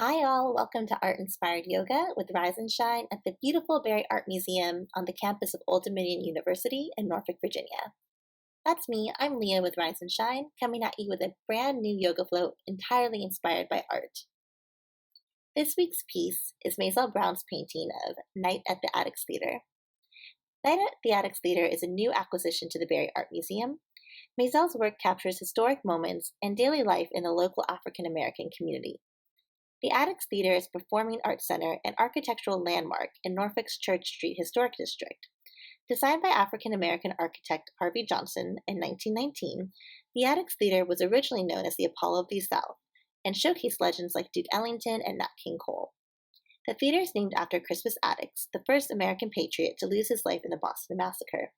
Hi, all. Welcome to Art Inspired Yoga with Rise and Shine at the beautiful Barry Art Museum on the campus of Old Dominion University in Norfolk, Virginia. That's me. I'm Leah with Rise and Shine, coming at you with a brand new yoga flow entirely inspired by art. This week's piece is Maizelle Brown's painting of Night at the Attucks Theater. Night at the Attucks Theater is a new acquisition to the Barry Art Museum. Maizelle's work captures historic moments and daily life in the local African American community. The Attucks Theater is a performing arts center and architectural landmark in Norfolk's Church Street Historic District. Designed by African American architect Harvey Johnson in 1919, the Attucks Theater was originally known as the Apollo of the South and showcased legends like Duke Ellington and Nat King Cole. The theater is named after Crispus Attucks, the first American patriot to lose his life in the Boston Massacre.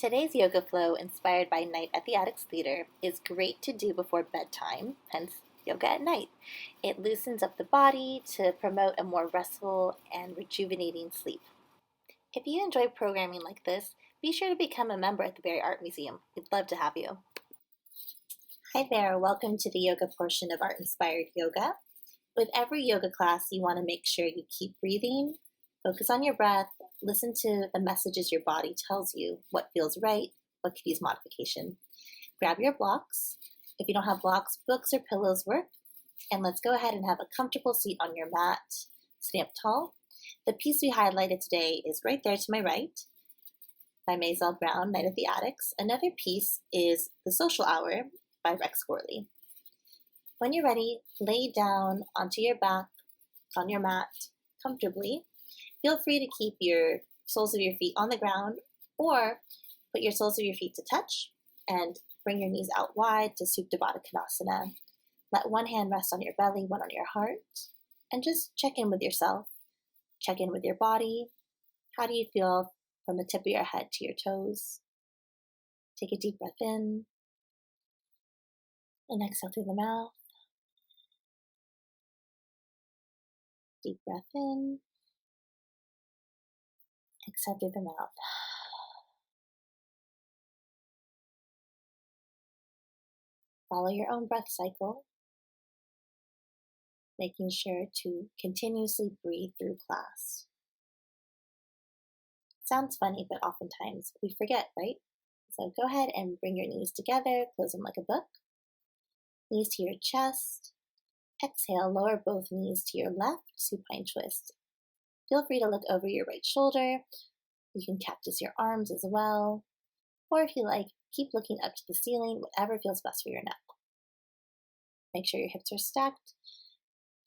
Today's yoga flow, inspired by Night at the Attucks Theater, is great to do before bedtime, hence yoga at night. It loosens up the body to promote a more restful and rejuvenating sleep. If you enjoy programming like this, be sure to become a member at the Barry Art Museum. We'd love to have you. Hi there, welcome to the yoga portion of Art Inspired Yoga. With every yoga class, you want to make sure you keep breathing, focus on your breath, listen to the messages your body tells you, what feels right, what could use modification. Grab your blocks. If you don't have blocks, books or pillows work. And let's go ahead and have a comfortable seat on your mat, sitting up tall. The piece we highlighted today is right there to my right by Maizelle Brown, Night at the Attucks. Another piece is The Social Hour by Rex Gorley. When you're ready, lay down onto your back, on your mat, comfortably. Feel free to keep your soles of your feet on the ground or put your soles of your feet to touch and bring your knees out wide to Supta Baddha Konasana. Let one hand rest on your belly, one on your heart, and just check in with yourself. Check in with your body. How do you feel from the tip of your head to your toes? Take a deep breath in and exhale through the mouth. Deep breath in, exhale through the mouth. Follow your own breath cycle, making sure to continuously breathe through class. Sounds funny, but oftentimes we forget, right? So go ahead and bring your knees together, close them like a book. Knees to your chest. Exhale, lower both knees to your left, supine twist. Feel free to look over your right shoulder. You can cactus your arms as well. Or if you like, keep looking up to the ceiling, whatever feels best for your neck. Make sure your hips are stacked.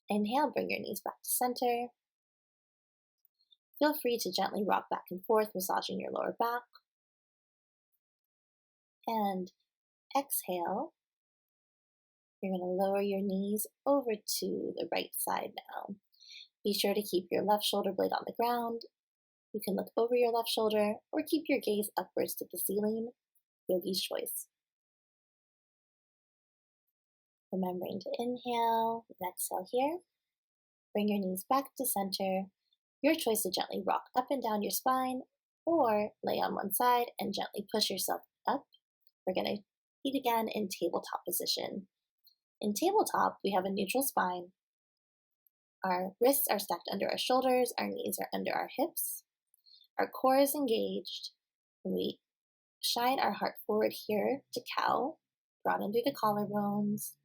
Inhale, bring your knees back to center. Feel free to gently rock back and forth, massaging your lower back. And exhale, you're going to lower your knees over to the right side now. Be sure to keep your left shoulder blade on the ground. You can look over your left shoulder or keep your gaze upwards to the ceiling, yogi's choice. Remembering to inhale and exhale here. Bring your knees back to center. Your choice to gently rock up and down your spine or lay on one side and gently push yourself up. We're going to meet again in tabletop position. In tabletop, we have a neutral spine. Our wrists are stacked under our shoulders. Our knees are under our hips. Our core is engaged. And we shine our heart forward here to cow. Broaden through the collarbones.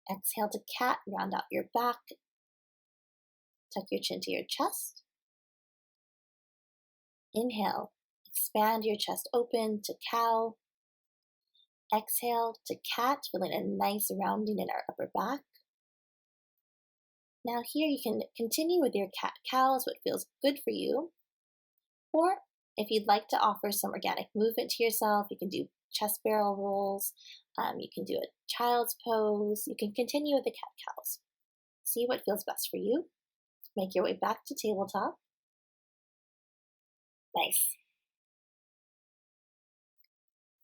Exhale to cat, round out your back. Tuck your chin to your chest. Inhale, expand your chest open to cow. Exhale to cat, feeling a nice rounding in our upper back. Now here you can continue with your cat-cow, what feels good for you. Or if you'd like to offer some organic movement to yourself, you can do chest barrel rolls. You can do a child's pose. You can continue with the cat-cows. See what feels best for you. Make your way back to tabletop. Nice.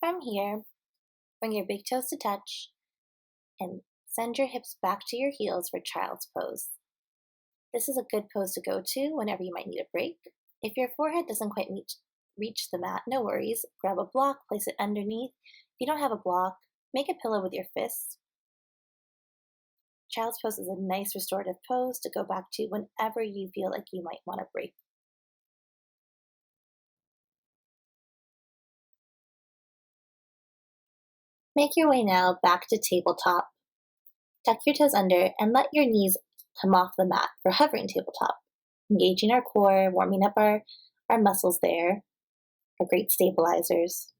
From here, bring your big toes to touch and send your hips back to your heels for child's pose. This is a good pose to go to whenever you might need a break. If your forehead doesn't quite reach the mat, no worries. Grab a block, place it underneath. If you don't have a block, make a pillow with your fists. Child's pose is a nice restorative pose to go back to whenever you feel like you might want to break. Make your way now back to tabletop. Tuck your toes under and let your knees come off the mat for hovering tabletop, engaging our core, warming up our muscles there, our great stabilizers.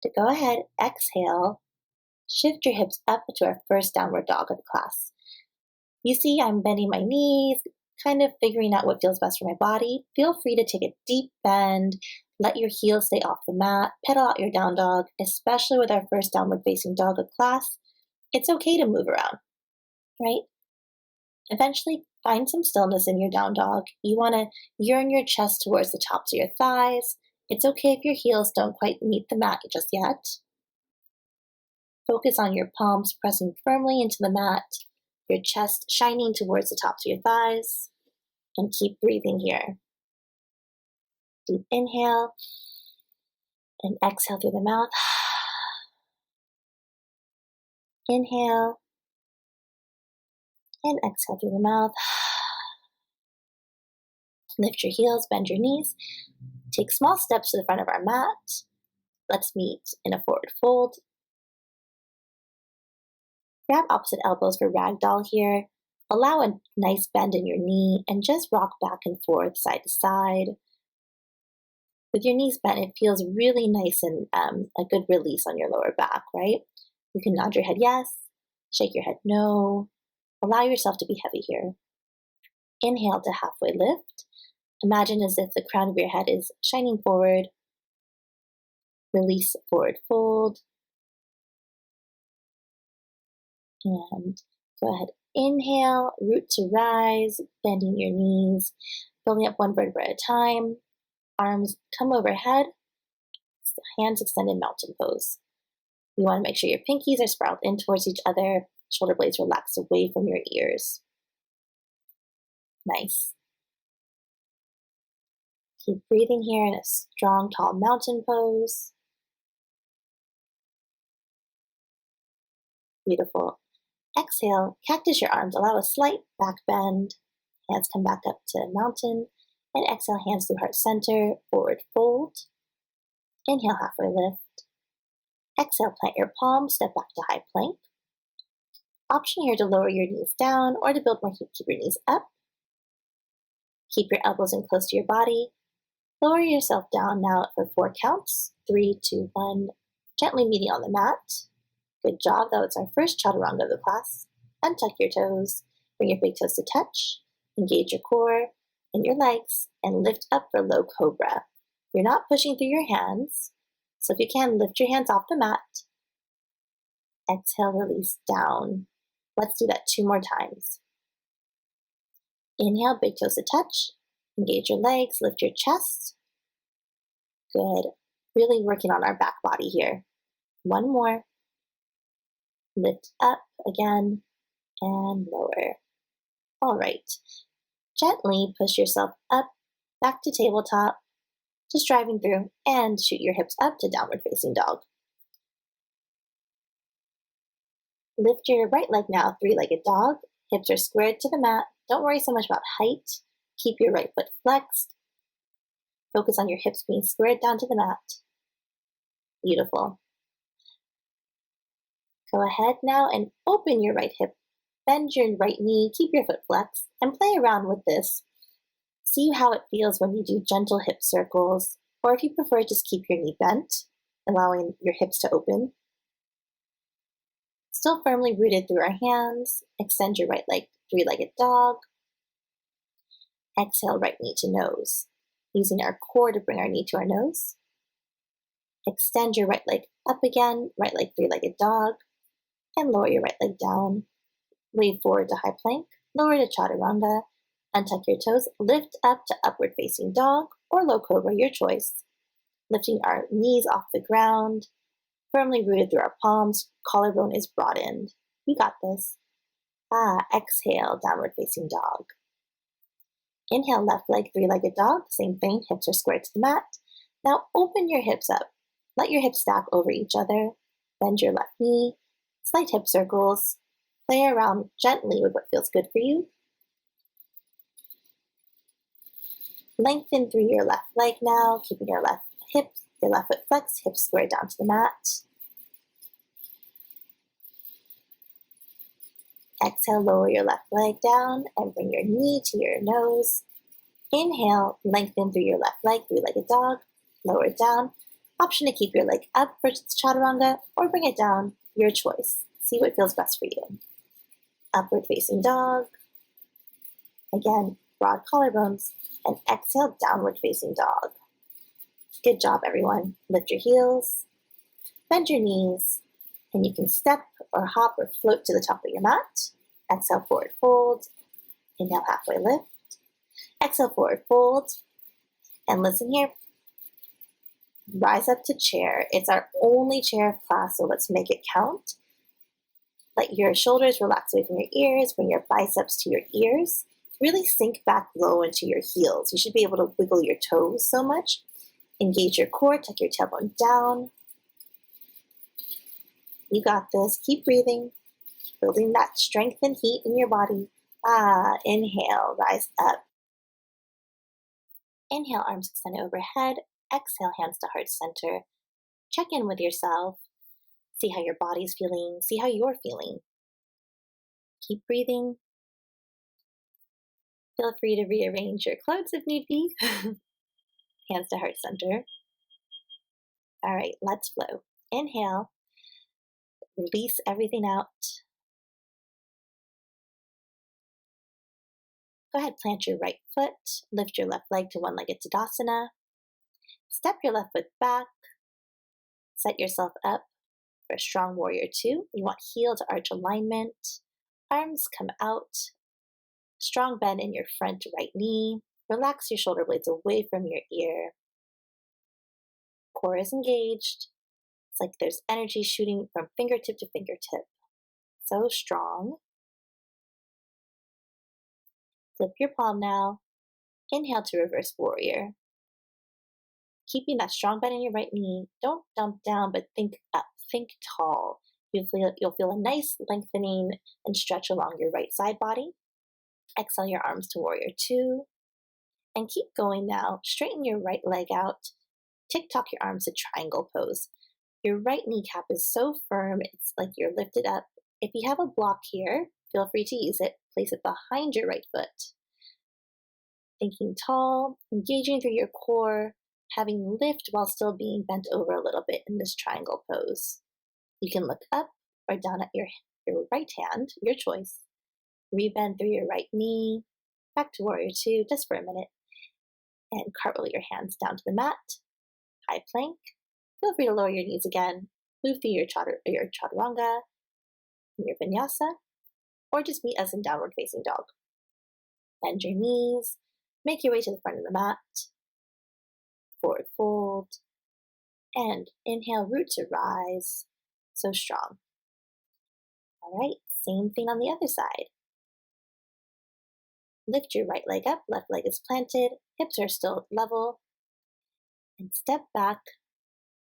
To go ahead, exhale, shift your hips up to our first downward dog of the class. You see I'm bending my knees, kind of figuring out what feels best for my body. Feel free to take a deep bend, let your heels stay off the mat, pedal out your down dog, especially with our first downward facing dog of class. It's okay to move around, right? Eventually, find some stillness in your down dog. You want to yearn your chest towards the tops of your thighs. It's okay if your heels don't quite meet the mat just yet. Focus on your palms pressing firmly into the mat, your chest shining towards the tops of your thighs, and keep breathing here. Deep inhale and exhale through the mouth. Inhale and exhale through the mouth. Lift your heels, bend your knees. Take small steps to the front of our mat. Let's meet in a forward fold. Grab opposite elbows for ragdoll here. Allow a nice bend in your knee and just rock back and forth, side to side. With your knees bent, it feels really nice and a good release on your lower back, right? You can nod your head yes, shake your head no. Allow yourself to be heavy here. Inhale to halfway lift. Imagine as if the crown of your head is shining forward. Release, forward fold. And go ahead, inhale, root to rise, bending your knees, building up one vertebra at a time. Arms come overhead, hands extended mountain pose. You want to make sure your pinkies are spiraled in towards each other, shoulder blades relax away from your ears. Nice. Keep breathing here in a strong, tall mountain pose. Beautiful. Exhale, cactus your arms, allow a slight back bend. Hands come back up to mountain. And exhale, hands through heart center, forward fold. Inhale, halfway lift. Exhale, plant your palms, step back to high plank. Option here to lower your knees down or to build more heat, keep your knees up. Keep your elbows in close to your body. Lower yourself down now for 4 counts. 3, 2, 1. Gently meeting on the mat. Good job. That was our first chaturanga of the class. Untuck your toes. Bring your big toes to touch. Engage your core and your legs and lift up for low cobra. You're not pushing through your hands. So if you can, lift your hands off the mat. Exhale, release down. Let's do that 2 more times. Inhale, big toes to touch. Engage your legs, lift your chest. Good. Really working on our back body here. 1 more. Lift up again and lower. All right. Gently push yourself up, back to tabletop, just driving through, and shoot your hips up to downward facing dog. Lift your right leg now, 3-legged dog. Hips are squared to the mat. Don't worry so much about height. Keep your right foot flexed. Focus on your hips being squared down to the mat. Beautiful. Go ahead now and open your right hip. Bend your right knee, keep your foot flexed, and play around with this. See how it feels when you do gentle hip circles, or if you prefer, just keep your knee bent, allowing your hips to open. Still firmly rooted through our hands. Extend your right leg, 3-legged dog. Exhale, right knee to nose. Using our core to bring our knee to our nose. Extend your right leg up again, right leg, 3-legged dog. And lower your right leg down. Wave forward to high plank. Lower to chaturanga. Untuck your toes. Lift up to upward facing dog or low cobra, your choice. Lifting our knees off the ground. Firmly rooted through our palms. Collarbone is broadened. You got this. Exhale, downward facing dog. Inhale, left leg, 3-legged dog. Same thing, hips are squared to the mat. Now open your hips up. Let your hips stack over each other. Bend your left knee. Slight hip circles. Play around gently with what feels good for you. Lengthen through your left leg now, keeping your left foot flexed, hips square down to the mat. Exhale, lower your left leg down and bring your knee to your nose. Inhale, lengthen through your left leg, three-legged dog. Lower it down. Option to keep your leg up for chaturanga or bring it down, your choice. See what feels best for you. Upward facing dog. Again, broad collarbones. And exhale, downward facing dog. Good job, everyone. Lift your heels, bend your knees, and you can step or hop or float to the top of your mat. Exhale, forward fold. Inhale, halfway lift. Exhale, forward fold. And listen here. Rise up to chair. It's our only chair of class, so let's make it count. Let your shoulders relax away from your ears. Bring your biceps to your ears. Really sink back low into your heels. You should be able to wiggle your toes so much. Engage your core, tuck your tailbone down. You got this. Keep breathing, building that strength and heat in your body. Inhale, rise up. Inhale, arms extended overhead. Exhale, hands to heart center. Check in with yourself. See how your body's feeling. See how you're feeling. Keep breathing. Feel free to rearrange your clothes if need be. Hands to heart center. All right, let's flow. Inhale. Release everything out. Go ahead, plant your right foot. Lift your left leg to one-legged Tadasana. Step your left foot back. Set yourself up for a strong warrior two. You want heel to arch alignment. Arms come out. Strong bend in your front right knee. Relax your shoulder blades away from your ear. Core is engaged. It's like there's energy shooting from fingertip to fingertip. So strong. Flip your palm now. Inhale to reverse warrior. Keeping that strong bend in your right knee. Don't dump down, but think up. Think tall. You'll feel a nice lengthening and stretch along your right side body. Exhale your arms to warrior two. And keep going now. Straighten your right leg out. Tick-tock your arms to triangle pose. Your right kneecap is so firm, it's like you're lifted up. If you have a block here, feel free to use it. Place it behind your right foot. Thinking tall, engaging through your core, having lift while still being bent over a little bit in this triangle pose. You can look up or down at your right hand, your choice. Rebend through your right knee, back to warrior two just for a minute, and cartwheel your hands down to the mat. High plank. Feel free to lower your knees again. Move through your chaturanga, your vinyasa, or just meet us in downward facing dog. Bend your knees. Make your way to the front of the mat. Forward fold. And inhale, root to rise. So strong. All right, same thing on the other side. Lift your right leg up, left leg is planted, hips are still level, and step back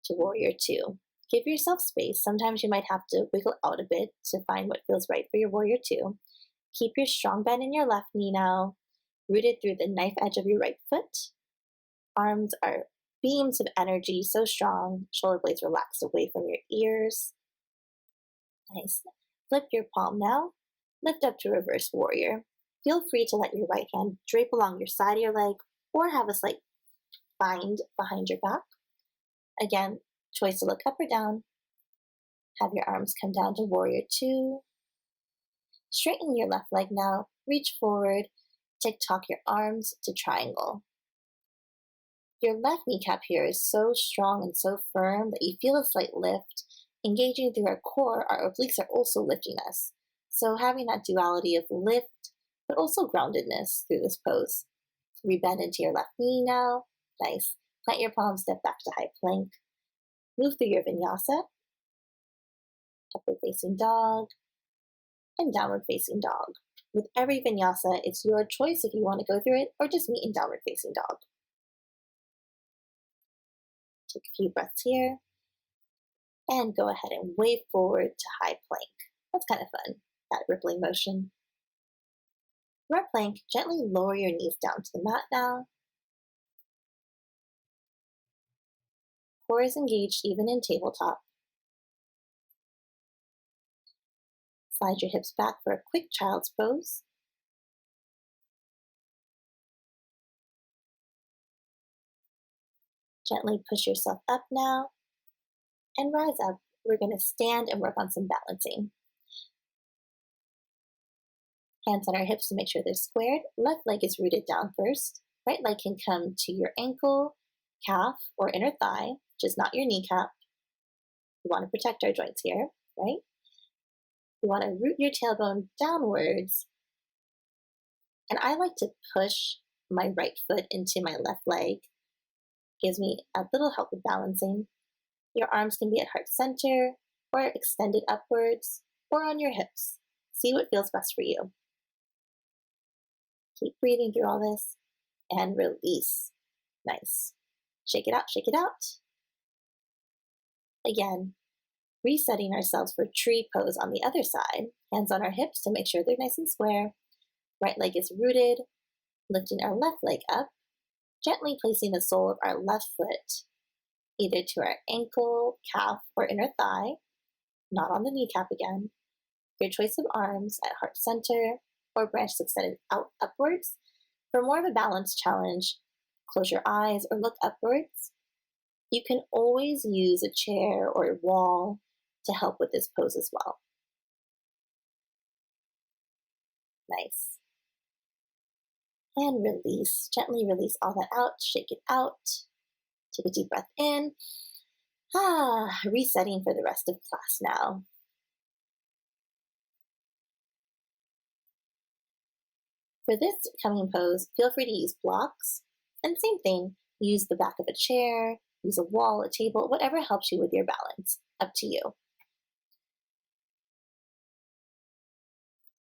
to warrior two. Give yourself space. Sometimes you might have to wiggle out a bit to find what feels right for your warrior two. Keep your strong bend in your left knee now, rooted through the knife edge of your right foot. Arms are beams of energy, so strong. Shoulder blades relaxed away from your ears. Nice. Flip your palm now. Lift up to reverse warrior. Feel free to let your right hand drape along your side of your leg or have a slight bind behind your back. Again, choice to look up or down. Have your arms come down to warrior two. Straighten your left leg now. Reach forward. Tick-tock your arms to triangle. Your left kneecap here is so strong and so firm that you feel a slight lift. Engaging through our core, our obliques are also lifting us. So having that duality of lift, but also groundedness through this pose. Rebend into your left knee now. Nice. Plant your palms, step back to high plank. Move through your vinyasa. Upward facing dog. And downward facing dog. With every vinyasa, it's your choice if you want to go through it or just meet in downward facing dog. Take a few breaths here. And go ahead and wave forward to high plank. That's kind of fun. that rippling motion. For our plank, gently lower your knees down to the mat now. Core is engaged even in tabletop. Slide your hips back for a quick child's pose. Gently push yourself up now and rise up. We're going to stand and work on some balancing. Hands on our hips to make sure they're squared. Left leg is rooted down first. Right leg can come to your ankle, calf, or inner thigh, which is not your kneecap. We want to protect our joints here, right? You want to root your tailbone downwards. And I like to push my right foot into my left leg. Gives me a little help with balancing. Your arms can be at heart center or extended upwards or on your hips. See what feels best for you. Keep breathing through all this and release. Nice. Shake it out, shake it out. Again, resetting ourselves for tree pose on the other side. Hands on our hips to make sure they're nice and square. Right leg is rooted, lifting our left leg up, gently placing the sole of our left foot either to our ankle, calf, or inner thigh, not on the kneecap again. Your choice of arms at heart center or branches extended out upwards. For more of a balance challenge, close your eyes or look upwards. You can always use a chair or a wall to help with this pose as well. Nice. And release. Gently release all that out. Shake it out. Take a deep breath in. Resetting for the rest of class now. For this coming pose, feel free to use blocks. And same thing, use the back of a chair, use a wall, a table, whatever helps you with your balance. Up to you.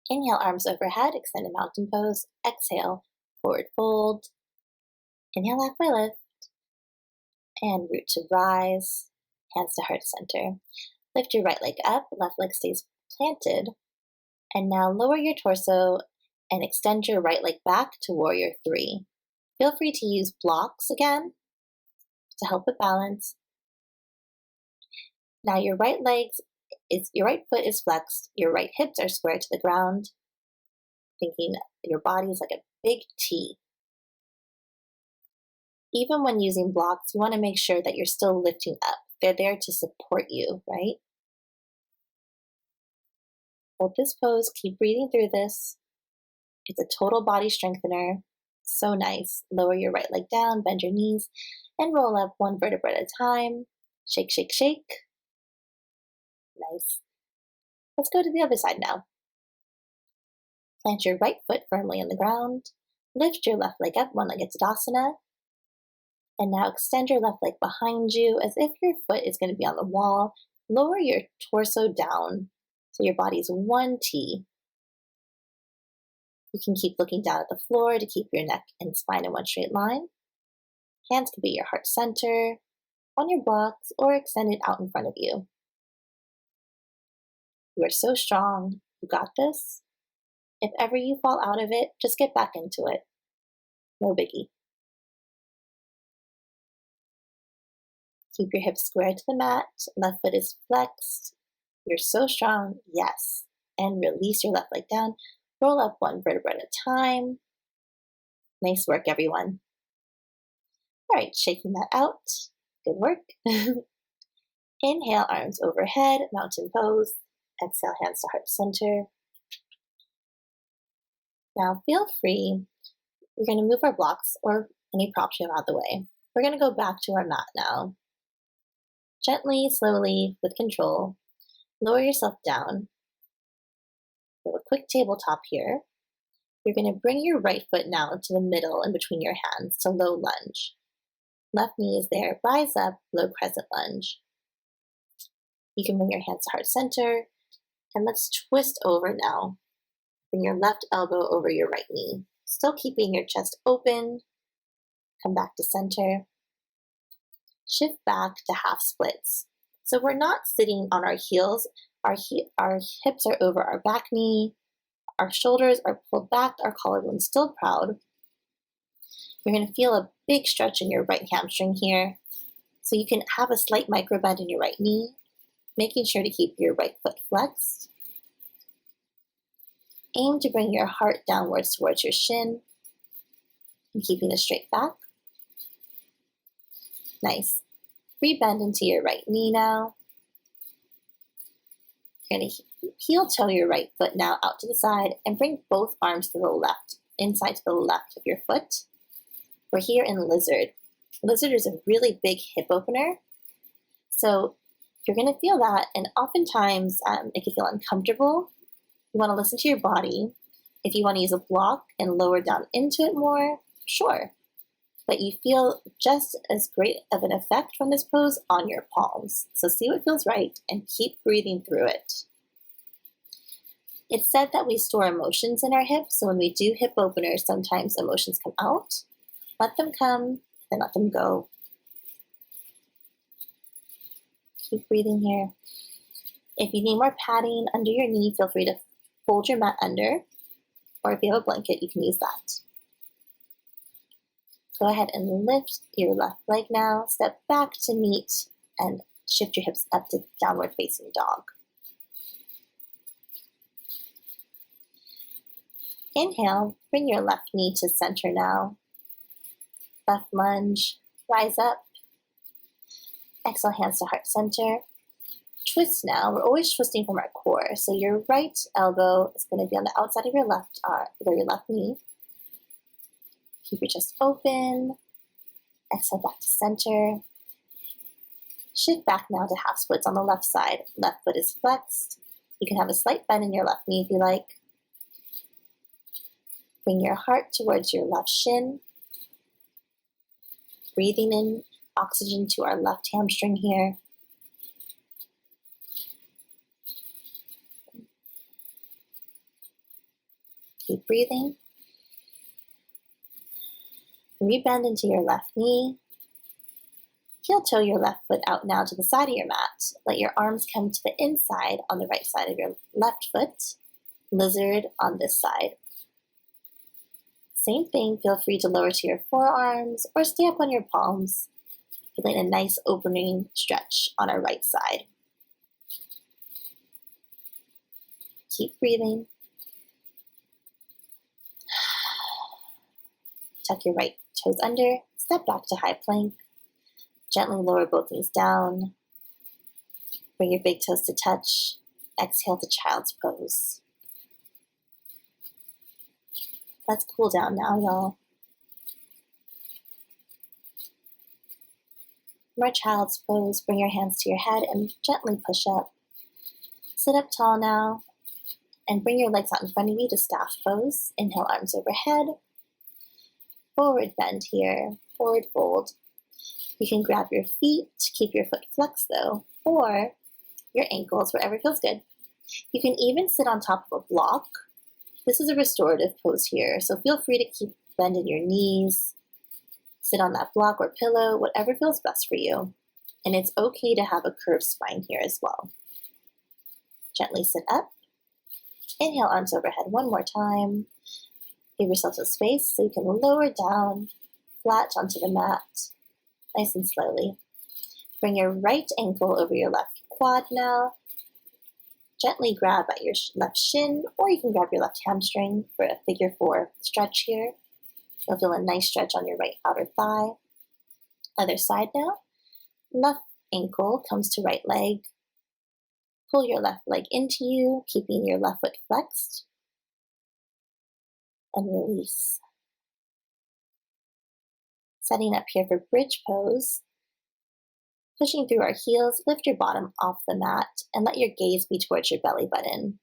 Inhale, arms overhead, extended mountain pose. Exhale, forward fold. Inhale, halfway lift. And root to rise, hands to heart center. Lift your right leg up, left leg stays planted. And now lower your torso and extend your right leg back to warrior 3. Feel free to use blocks again to help with balance. Now your right foot is flexed, your right hips are square to the ground, thinking your body is like a big T. Even when using blocks, you want to make sure that you're still lifting up. They're there to support you, right? Hold this pose, keep breathing through this. It's a total body strengthener. So nice. Lower your right leg down, bend your knees, and roll up one vertebra at a time. Shake, shake, shake. Nice. Let's go to the other side now. Plant your right foot firmly on the ground. Lift your left leg up, one-legged Tadasana. And now extend your left leg behind you as if your foot is going to be on the wall. Lower your torso down so your body is one T. You can keep looking down at the floor to keep your neck and spine in one straight line. Hands can be your heart center, on your blocks, or extended out in front of you. You are so strong. You got this. If ever you fall out of it, just get back into it. No biggie. Keep your hips square to the mat. Left foot is flexed. You're so strong. Yes. And release your left leg down. Roll up one vertebra at a time. Nice work, everyone. All right, shaking that out. Good work. Inhale, arms overhead, mountain pose. Exhale, hands to heart center. Now feel free. We're going to move our blocks or any props you have out of the way. We're going to go back to our mat now. Gently, slowly, with control, lower yourself down. Do a quick tabletop here. You're going to bring your right foot now to the middle and between your hands to low lunge. Left knee is there. Rise up, low crescent lunge. You can bring your hands to heart center. And let's twist over now. Bring your left elbow over your right knee. Still keeping your chest open. Come back to center. Shift back to half splits. So we're not sitting on our heels. Our hips are over our back knee. Our shoulders are pulled back, our collarbone still proud. You're going to feel a big stretch in your right hamstring here. So you can have a slight micro bend in your right knee, making sure to keep your right foot flexed. Aim to bring your heart downwards towards your shin and keeping a straight back. Nice. Rebend into your right knee now. You're going to heel toe your right foot now out to the side and bring both arms to the left, inside to the left of your foot. We're here in lizard. Lizard is a really big hip opener. So you're going to feel that, and oftentimes it can feel uncomfortable. You want to listen to your body. If you want to use a block and lower down into it more, sure. But you feel just as great of an effect from this pose on your palms. So see what feels right and keep breathing through it. It's said that we store emotions in our hips, so when we do hip openers, sometimes emotions come out. Let them come, then let them go. Keep breathing here. If you need more padding under your knee, feel free to fold your mat under, or if you have a blanket, you can use that. Go ahead and lift your left leg now, step back to meet, and shift your hips up to downward facing dog. Inhale, bring your left knee to center now. Left lunge, rise up. Exhale, hands to heart center. Twist now. We're always twisting from our core. So your right elbow is going to be on the outside of your left arm, or your left knee. Keep your chest open. Exhale back to center. Shift back now to half splits on the left side. Left foot is flexed. You can have a slight bend in your left knee if you like. Bring your heart towards your left shin. Breathing in oxygen to our left hamstring here. Keep breathing. Rebend into your left knee. Heel toe your left foot out now to the side of your mat. Let your arms come to the inside on the right side of your left foot. Lizard on this side. Same thing, feel free to lower to your forearms or stay up on your palms, feeling a nice opening stretch on our right side. Keep breathing. Tuck your right toes under, step back to high plank. Gently lower both knees down. Bring your big toes to touch. Exhale to child's pose. Let's cool down now, y'all. From our child's pose, bring your hands to your head and gently push up. Sit up tall now and bring your legs out in front of you to staff pose. Inhale, arms overhead. Forward bend here, forward fold. You can grab your feet, keep your foot flexed though, or your ankles, wherever feels good. You can even sit on top of a block. This is a restorative pose here, so feel free to keep bending your knees. Sit on that block or pillow, whatever feels best for you. And it's okay to have a curved spine here as well. Gently sit up. Inhale, arms overhead one more time. Give yourself some space so you can lower down, flat onto the mat, nice and slowly. Bring your right ankle over your left quad now. Gently grab at your left shin, or you can grab your left hamstring for a figure 4 stretch here. You'll feel a nice stretch on your right outer thigh. Other side now. Left ankle comes to right leg. Pull your left leg into you, keeping your left foot flexed. And release. Setting up here for bridge pose. Pushing through our heels, lift your bottom off the mat and let your gaze be towards your belly button.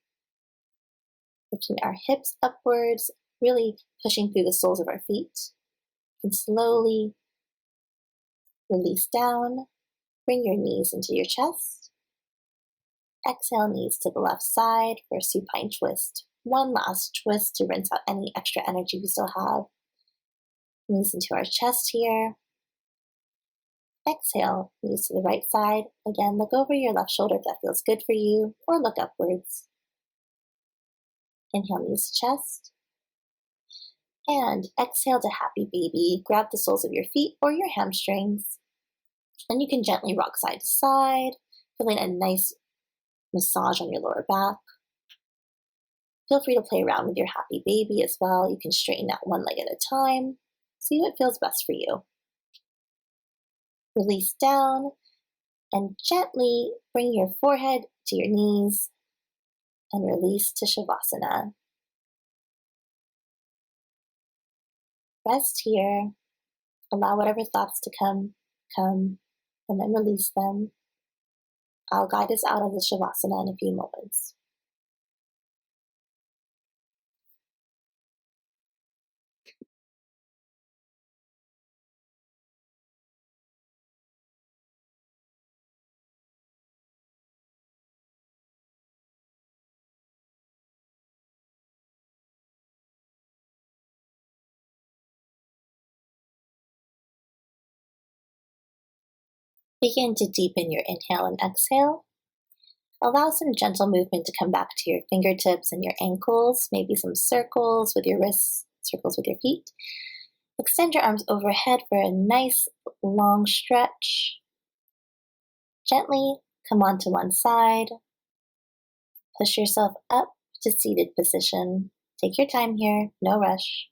Lifting our hips upwards, really pushing through the soles of our feet. And slowly release down. Bring your knees into your chest. Exhale, knees to the left side for a supine twist. One last twist to rinse out any extra energy we still have. Knees into our chest here. Exhale, knees to the right side. Again, look over your left shoulder if that feels good for you, or look upwards. Inhale, knees to chest. And exhale to happy baby. Grab the soles of your feet or your hamstrings. And you can gently rock side to side, feeling a nice massage on your lower back. Feel free to play around with your happy baby as well. You can straighten out one leg at a time. See what feels best for you. Release down and gently bring your forehead to your knees and release to Shavasana. Rest here. Allow whatever thoughts to come, and then release them. I'll guide us out of the Shavasana in a few moments. Begin to deepen your inhale and exhale. Allow some gentle movement to come back to your fingertips and your ankles, maybe some circles with your wrists, circles with your feet. Extend your arms overhead for a nice long stretch. Gently come onto one side. Push yourself up to seated position. Take your time here, no rush.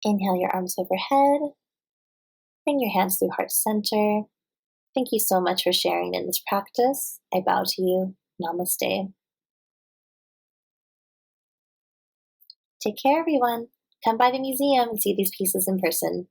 Inhale your arms overhead. Bring your hands through heart center. Thank you so much for sharing in this practice. I bow to you. Namaste. Take care, everyone. Come by the museum and see these pieces in person.